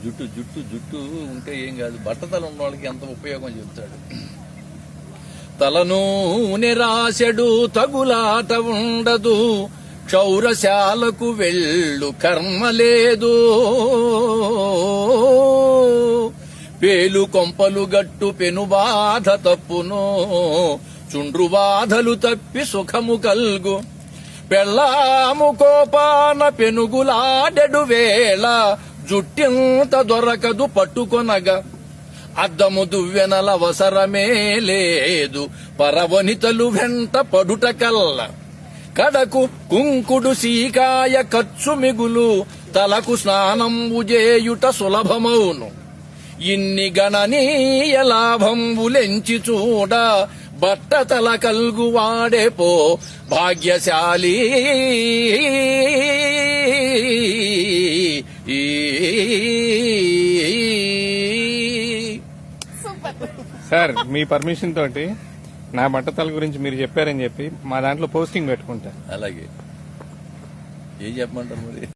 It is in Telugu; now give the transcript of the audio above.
జుట్టు జుట్టు జుట్టు ఉంటే ఏం కాదు, బట్టతల ఉన్న వాళ్ళకి ఎంత ఉపయోగం చెప్తాడు. తలనూనె రాశెడు తగులాట ఉండదు, క్షౌరశాలకు వెళ్ళు కర్మ లేదు. పేలు కొంపలు గట్టు పెను బాధ తప్పును, చుండ్రు బాధలు తప్పి సుఖము కల్గు. పెళ్ళాము కోపాన పెనుగులాడెడు వేళ, జుట్టింత దొరకదు పట్టుకొనగా. అద్దము దువ్వెనల అవసరమే లేదు, పరవనితలు వెంట పడుట కల్ల. కడకు కుంకుడు సీకాయ ఖర్చు మిగులు, తలకు స్నానంబు చేయుట సులభమౌను. ఇన్ని గణనీయ లాభంబులెంచి చూడ, బట్టతల కల్గువాడే పో భాగ్యశాలి. సార్, మీ పర్మిషన్ తోటి నా బట్టతల గురించి మీరు చెప్పారని చెప్పి మా దాంట్లో పోస్టింగ్ పెట్టుకుంటా. అలాగే ఏం చెప్పమంటారు మరి?